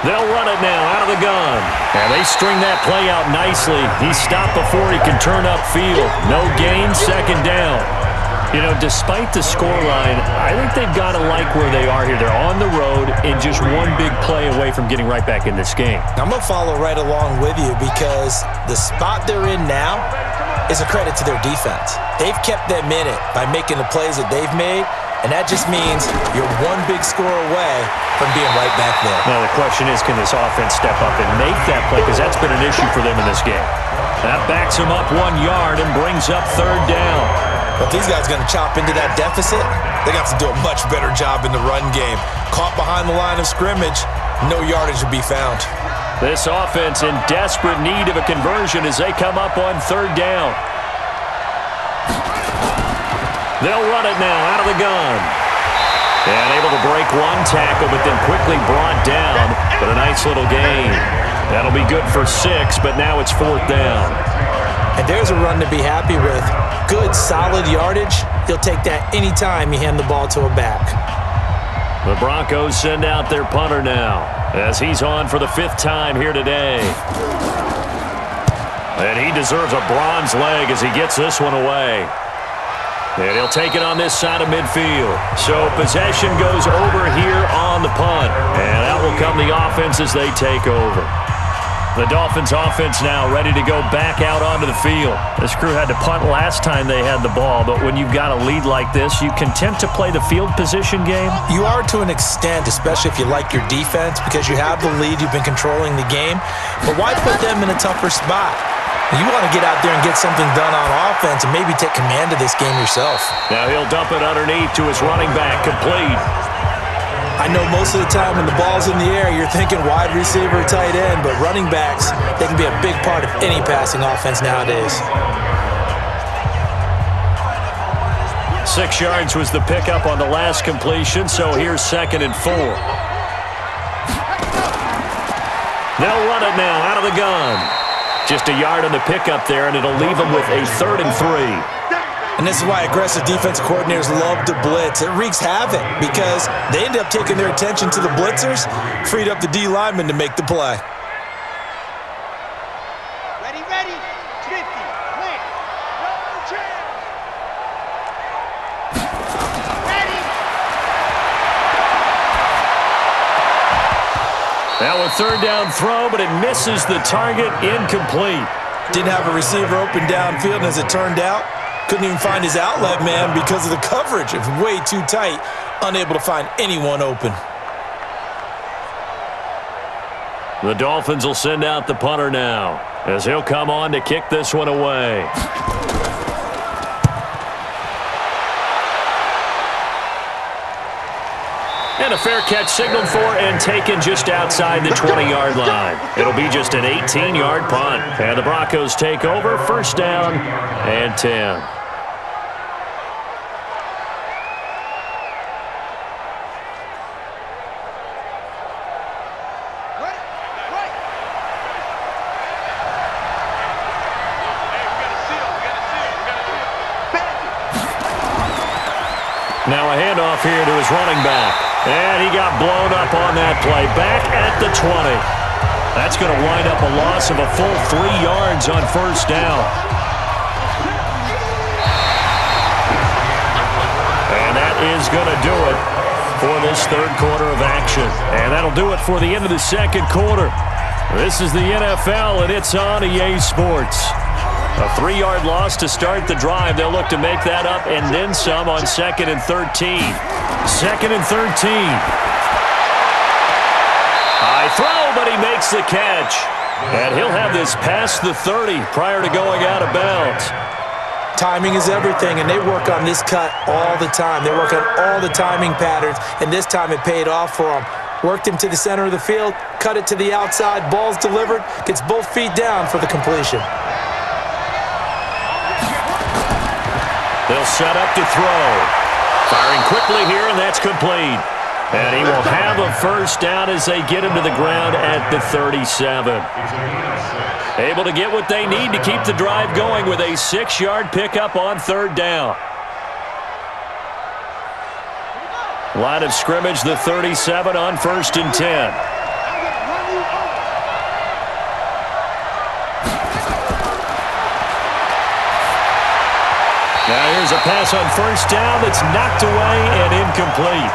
They'll run it now out of the gun. And they string that play out nicely. He stopped before he can turn upfield. No gain, second down. You know, despite the scoreline, I think they've got to like where they are here. They're on the road and just one big play away from getting right back in this game.
I'm going to follow right along with you because the spot they're in now is a credit to their defense. They've kept them in it by making the plays that they've made, and that just means you're one big score away from being right back there.
Now the question is, can this offense step up and make that play? Because that's been an issue for them in this game. That backs them up 1 yard and brings up third down.
But these guys are going to chop into that deficit. They're going to have to do a much better job in the run game. Caught behind the line of scrimmage, no yardage to be found.
This offense in desperate need of a conversion as they come up on third down. They'll run it now out of the gun. And able to break one tackle, but then quickly brought down. But a nice little gain. That'll be good for 6, but now it's fourth down.
And there's a run to be happy with. Good, solid yardage. He'll take that anytime you hand the ball to a back.
The Broncos send out their punter now as he's on for the 5th time here today. And he deserves a bronze leg as he gets this one away. And he'll take it on this side of midfield. So possession goes over here on the punt. And out will come the offense as they take over. The Dolphins offense now ready to go back out onto the field. This crew had to punt last time they had the ball, but when you've got a lead like this, you content to play the field position game?
You are to an extent, especially if you like your defense, because you have the lead, you've been controlling the game. But why put them in a tougher spot? You want to get out there and get something done on offense and maybe take command of this game yourself.
Now he'll dump it underneath to his running back, complete.
I know most of the time when the ball's in the air, you're thinking wide receiver, tight end, but running backs, they can be a big part of any passing offense nowadays.
6 yards was the pickup on the last completion, so here's 2nd and 4. They'll run it now out of the gun. Just a yard on the pickup there, and it'll leave them with a 3rd and 3.
And this is why aggressive defensive coordinators love to blitz. It wreaks havoc because they end up taking their attention to the blitzers, freed up the D lineman to make the play.
Ready, 50, clear, no chance. Ready.
Now a 3rd down throw, but it misses the target, incomplete.
Didn't have a receiver open downfield, and as it turned out, couldn't even find his outlet man because of the coverage. It was way too tight, unable to find anyone open.
The Dolphins will send out the punter now as he'll come on to kick this one away. And a fair catch signaled for and taken just outside the 20-yard line. It'll be just an 18-yard punt. And the Broncos take over, 1st down and 10. Now a handoff here to his running back. And he got blown up on that play. Back at the 20. That's going to wind up a loss of a full 3 yards on 1st down. And that is going to do it for this 3rd quarter of action. And that'll do it for the end of the 2nd quarter. This is the NFL, and it's on EA Sports. A 3-yard loss to start the drive. They'll look to make that up and then some on 2nd and 13. 2nd and 13. I throw, but he makes the catch. And he'll have this past the 30 prior to going out of bounds.
Timing is everything, and they work on this cut all the time. They work on all the timing patterns, and this time it paid off for them. Worked him to the center of the field, cut it to the outside, ball's delivered, gets both feet down for the completion.
They'll set up to throw. Firing quickly here, and that's complete. And he will have a first down as they get him to the ground at the 37. Able to get what they need to keep the drive going with a 6-yard pickup on third down. Line of scrimmage, the 37 on 1st and 10. Now here's a pass on first down that's knocked away and incomplete.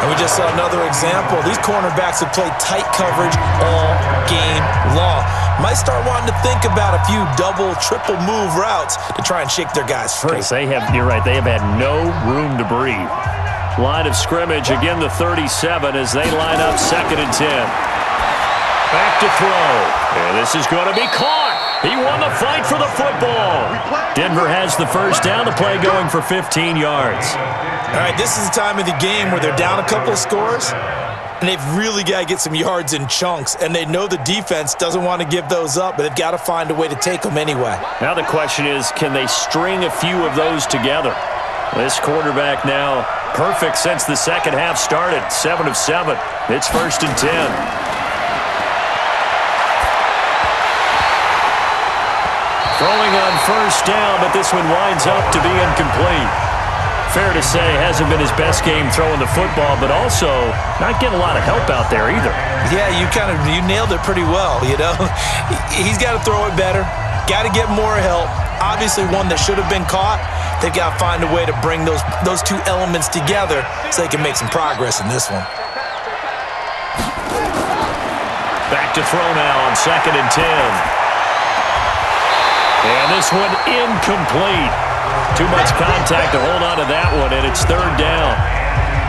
And we just saw another example. These cornerbacks have played tight coverage all game long. Might start wanting to think about a few double, triple move routes to try and shake their guys free.
You're right, they have had no room to breathe. Line of scrimmage, again the 37 as they line up 2nd and 10. Back to throw. And this is going to be caught. He won the fight for the football. Denver has the first down. The play going for 15 yards.
All right, this is the time of the game where they're down a couple of scores, and they've really got to get some yards in chunks, and they know the defense doesn't want to give those up, but they've got to find a way to take them anyway.
Now the question is, can they string a few of those together? This quarterback now perfect since the second half started. 7 of 7. It's 1st and 10. Throwing on first down, but this one winds up to be incomplete. Fair to say, hasn't been his best game throwing the football, but also not getting a lot of help out there either.
Yeah, you nailed it pretty well, you know. He's got to throw it better, got to get more help. Obviously one that should have been caught. They've got to find a way to bring those two elements together so they can make some progress in this one.
Back to throw now on 2nd and 10. And this one incomplete. Too much contact to hold on to that one, and it's 3rd down.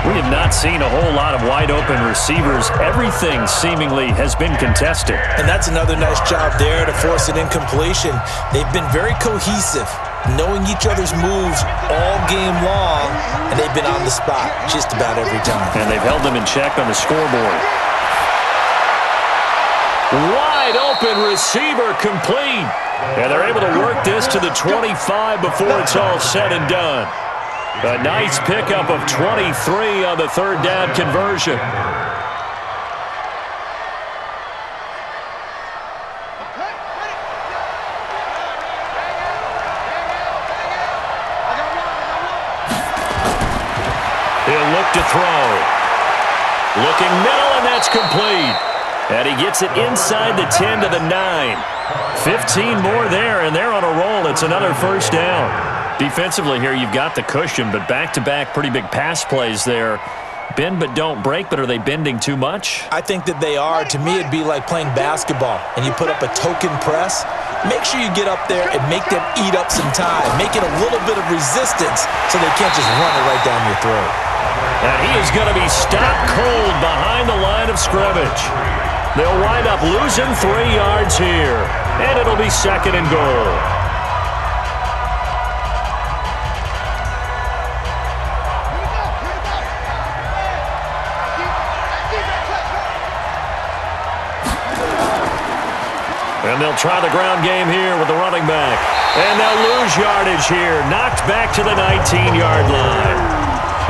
We have not seen a whole lot of wide-open receivers. Everything seemingly has been contested.
And that's another nice job there to force an incompletion. They've been very cohesive, knowing each other's moves all game long, and they've been on the spot just about every time.
And they've held them in check on the scoreboard. Wide open receiver complete. And they're able to work this to the 25 before it's all said and done. A nice pickup of 23 on the 3rd down conversion. He'll look to throw. Looking middle, and that's complete. And he gets it inside the 10 to the 9. 15 more there, and they're on a roll. It's another first down. Defensively here, you've got the cushion, but back-to-back pretty big pass plays there. Bend but don't break, but are they bending too much?
I think that they are. To me, it'd be like playing basketball, and you put up a token press. Make sure you get up there and make them eat up some time. Make it a little bit of resistance so they can't just run it right down your throat.
And he is going to be stopped cold behind the line of scrimmage. They'll wind up losing 3 yards here, and it'll be 2nd and goal. And they'll try the ground game here with the running back. And they'll lose yardage here, knocked back to the 19-yard line.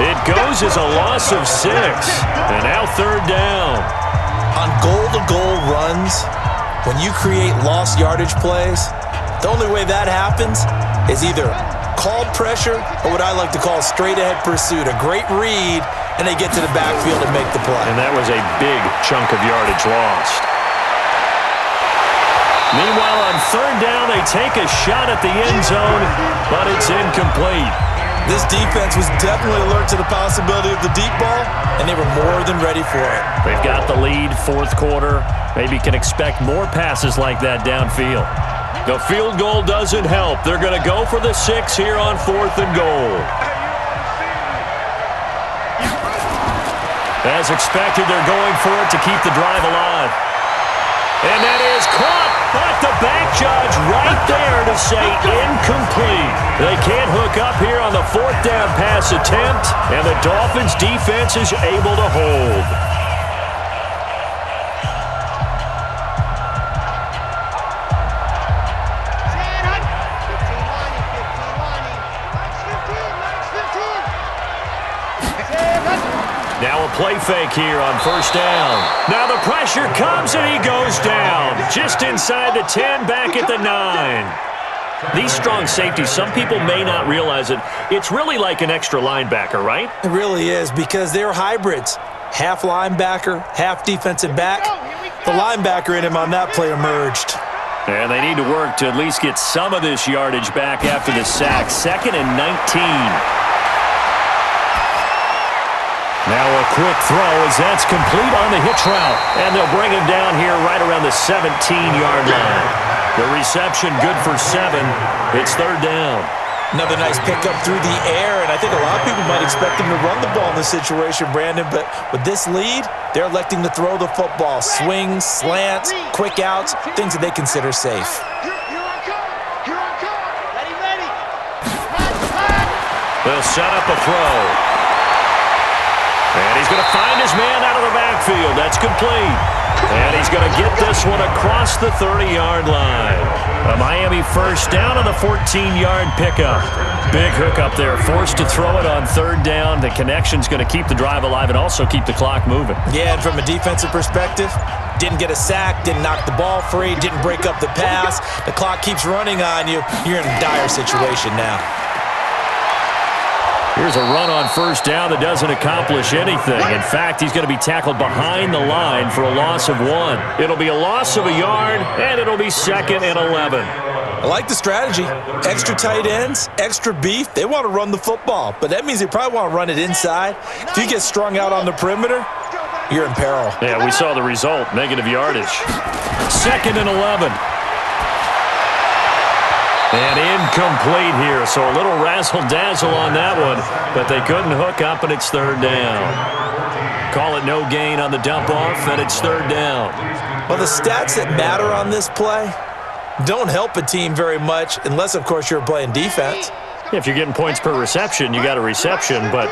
It goes as a loss of 6, and now 3rd down.
On goal-to-goal runs, when you create lost yardage plays, the only way that happens is either called pressure or what I like to call straight-ahead pursuit, a great read, and they get to the backfield and make the play.
And that was a big chunk of yardage lost. Meanwhile, on 3rd down, they take a shot at the end zone, but it's incomplete.
This defense was definitely alert to the possibility of the deep ball, and they were more than ready for it.
They've got the lead, 4th quarter. Maybe can expect more passes like that downfield. The field goal doesn't help. They're going to go for the 6 here on 4th and goal. As expected, they're going for it to keep the drive alive. And that is caught, but the back judge right there to say incomplete. They can't hook up here on the fourth down pass attempt, and the Dolphins' defense is able to hold. Now a play fake here on first down. Now the pressure comes and he goes down. Just inside the 10, back at the 9. These strong safeties, some people may not realize it. It's really like an extra linebacker, right?
It really is because they're hybrids. Half linebacker, half defensive back. The linebacker in him on that play emerged.
And they need to work to at least get some of this yardage back after the sack. 2nd and 19. Now a quick throw as that's complete on the hitch route. And they'll bring him down here right around the 17-yard line. The reception good for 7. It's 3rd down.
Another nice pickup through the air, and I think a lot of people might expect him to run the ball in this situation, Brandon, but with this lead, they're electing to throw the football. Swings, slants, quick outs, things that they consider safe.
They'll set up a throw. And he's going to find his man out of the backfield. That's complete. And he's going to get this one across the 30-yard line. A Miami first down on the 14-yard pickup. Big hook up there, forced to throw it on 3rd down. The connection's going to keep the drive alive and also keep the clock moving.
Yeah, and from a defensive perspective, didn't get a sack, didn't knock the ball free, didn't break up the pass. The clock keeps running on you. You're in a dire situation now.
Here's a run on first down that doesn't accomplish anything. In fact, he's going to be tackled behind the line for a loss of 1. It'll be a loss of a yard, and it'll be 2nd and 11.
I like the strategy. Extra tight ends, extra beef. They want to run the football, but that means they probably want to run it inside. If you get strung out on the perimeter, you're in peril.
Yeah, we saw the result, negative yardage. 2nd and 11. And incomplete here, so a little razzle-dazzle on that one, but they couldn't hook up, and it's 3rd down. Call it no gain on the dump-off, and it's 3rd down.
Well, the stats that matter on this play don't help a team very much unless, of course, you're playing defense.
If you're getting points per reception, you got a reception, but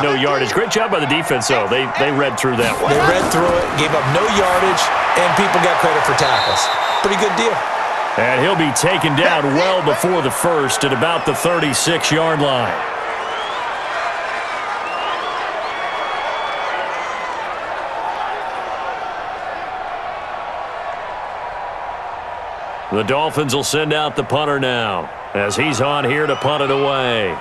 no yardage. Great job by the defense, though. They read through that one.
They read through it, gave up no yardage, and people got credit for tackles. Pretty good deal.
And he'll be taken down well before the first at about the 36-yard line. The Dolphins will send out the punter now as he's on here to punt it away.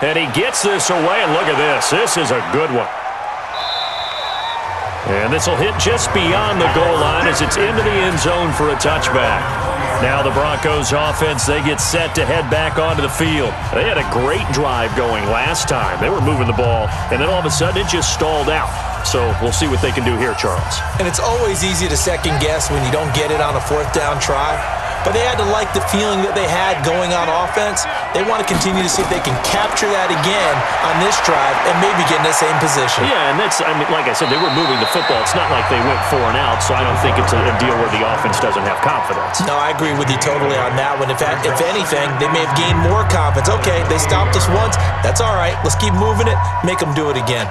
And he gets this away, and look at this. This is a good one. And this will hit just beyond the goal line as it's into the end zone for a touchback. Now the Broncos offense, they get set to head back onto the field. They had a great drive going last time. They were moving the ball, and then all of a sudden it just stalled out. So we'll see what they can do here, Charles.
And it's always easy to second guess when you don't get it on a 4th down try. But they had to like the feeling that they had going on offense. They want to continue to see if they can capture that again on this drive and maybe get in the same position.
Yeah, and that's, I mean, like I said, they were moving the football. It's not like they went 4 and out, so I don't think it's a deal where the offense doesn't have confidence.
No, I agree with you totally on that one. In fact, if anything, they may have gained more confidence. Okay, they stopped us once. That's all right. Let's keep moving it. Make them do it again.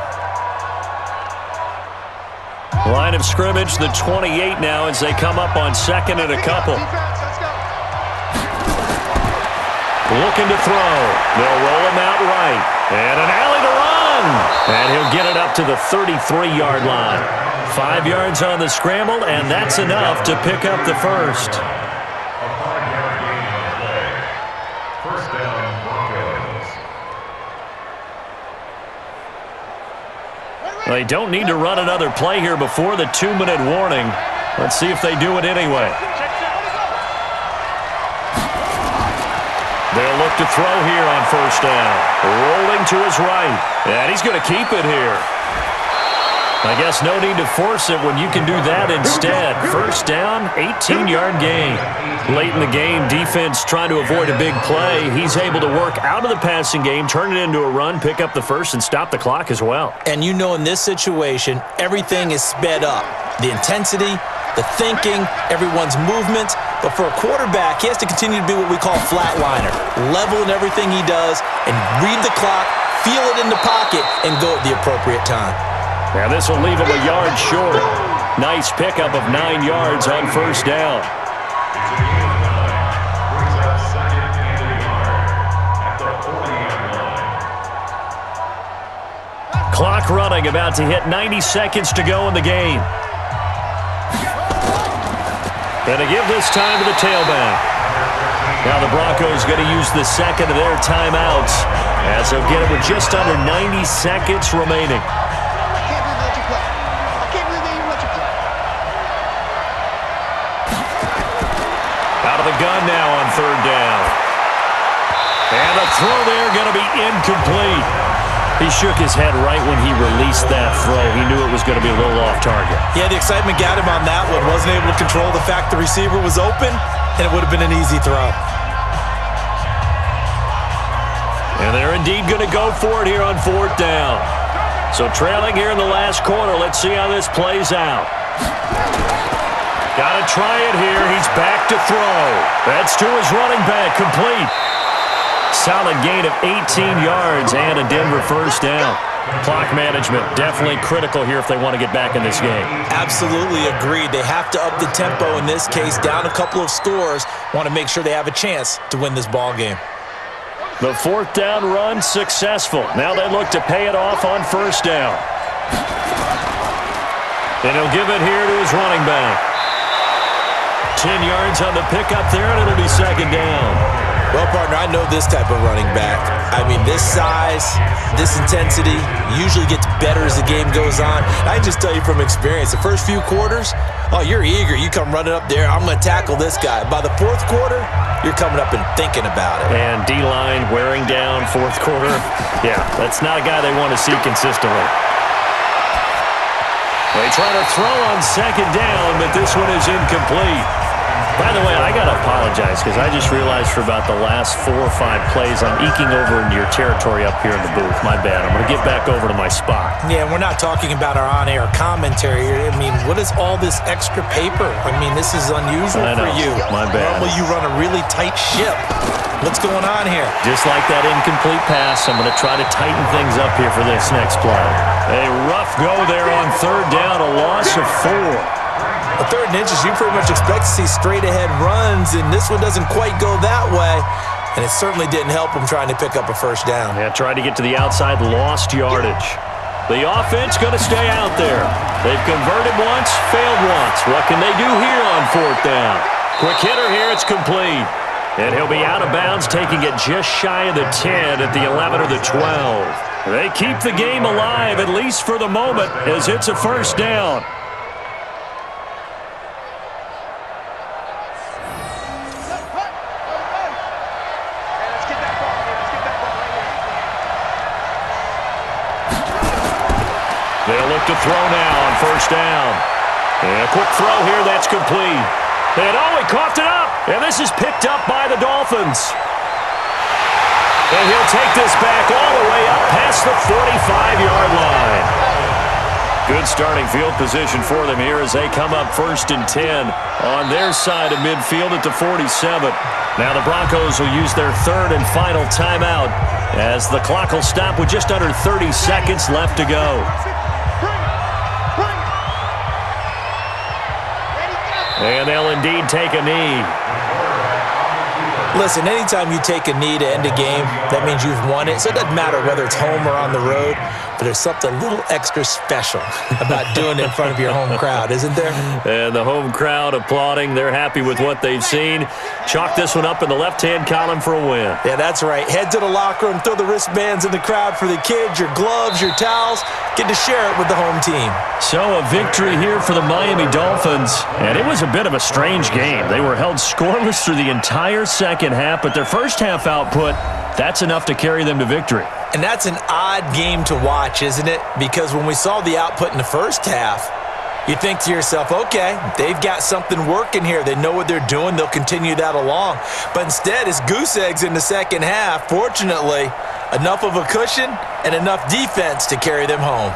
Line of scrimmage, the 28 now as they come up on 2nd and a couple. Looking to throw. They'll roll him out right. And an alley to run. And he'll get it up to the 33-yard line. 5 yards on the scramble, and that's enough to pick up the first.
First down, Broncos.
They don't need to run another play here before the 2-minute warning. Let's see if they do it anyway. They'll look to throw here on first down. Rolling to his right. And he's going to keep it here. I guess no need to force it when you can do that instead. First down, 18-yard gain. Late in the game, defense trying to avoid a big play. He's able to work out of the passing game, turn it into a run, pick up the first, and stop the clock as well.
And you know in this situation, everything is sped up. The intensity, the thinking, everyone's movement. But for a quarterback, he has to continue to be what we call flatliner. Level in everything he does and read the clock, feel it in the pocket, and go at the appropriate time.
Now this will leave him a yard short. Nice pickup of 9 yards on first down.
It's a gain of 9. Brings up second and a yard at the 40-yard line.
Clock running, about to hit 90 seconds to go in the game. Going to give this time to the tailback. Now the Broncos going to use the second of their timeouts as they'll get it with just under 90 seconds remaining. Out of the gun now on third down. And the throw there going to be incomplete. He shook his head right when he released that throw. He knew it was going to be a little off target.
Yeah, the excitement got him on that one. Wasn't able to control the fact the receiver was open, and it would have been an easy throw.
And they're indeed going to go for it here on fourth down. So trailing here in the last quarter. Let's see how this plays out. Got to try it here. He's back to throw. That's to his running back. Complete. Solid gain of 18 yards and a Denver first down. Clock management definitely critical here if they want to get back in this game.
Absolutely agreed. They have to up the tempo in this case. Down a couple of scores. Want to make sure they have a chance to win this ball game.
The fourth down run successful. Now they look to pay it off on first down. And he'll give it here to his running back. 10 yards on the pickup there, and it'll be second down.
Well, partner, I know this type of running back. I mean, this size, this intensity usually gets better as the game goes on. I can just tell you from experience, the first few quarters, oh, you're eager. You come running up there, I'm going to tackle this guy. By the fourth quarter, you're coming up and thinking about it.
And D-line wearing down fourth quarter. Yeah, that's not a guy they want to see consistently. They try to throw on second down, but this one is incomplete. By the way, I got to apologize because I just realized for about the last 4 or 5 plays I'm eking over into your territory up here in the booth. My bad. I'm going to get back over to my spot.
Yeah, we're not talking about our on-air commentary. I mean, what is all this extra paper? I mean, this is unusual for you.
My bad.
Normally you run a really tight ship. What's going on here?
Just like that incomplete pass, I'm going to try to tighten things up here for this next play. A rough go there on third down, a loss of 4.
A third and inches, you pretty much expect to see straight-ahead runs, and this one doesn't quite go that way. And it certainly didn't help him trying to pick up a first down.
Yeah, tried to get to the outside, lost yardage. The offense going to stay out there. They've converted once, failed once. What can they do here on fourth down? Quick hitter here, it's complete. And he'll be out of bounds, taking it just shy of the 10 at the 11 or the 12. They keep the game alive, at least for the moment, as it's a first down. They'll look to throw now on first down. And a quick throw here, that's complete. And oh, he coughed it up. And this is picked up by the Dolphins. And he'll take this back all the way up past the 45-yard line. Good starting field position for them here as they come up first and 10 on their side of midfield at the 47. Now the Broncos will use their third and final timeout as the clock will stop with just under 30 seconds left to go. And they'll indeed take a knee.
Listen, anytime you take a knee to end a game, that means you've won it. So it doesn't matter whether it's home or on the road, but there's something a little extra special about doing it in front of your home crowd, isn't there?
And the home crowd applauding. They're happy with what they've seen. Chalk this one up in the left-hand column for a win.
Yeah, that's right. Head to the locker room, throw the wristbands in the crowd for the kids, your gloves, your towels. Get to share it with the home team.
So a victory here for the Miami Dolphins. And it was a bit of a strange game. They were held scoreless through the entire second half, but their first half output, that's enough to carry them to victory.
And that's an odd game to watch, isn't it? Because when we saw the output in the first half, you think to yourself, okay, they've got something working here. They know what they're doing. They'll continue that along. But instead, it's goose eggs in the second half. Fortunately, enough of a cushion and enough defense to carry them home.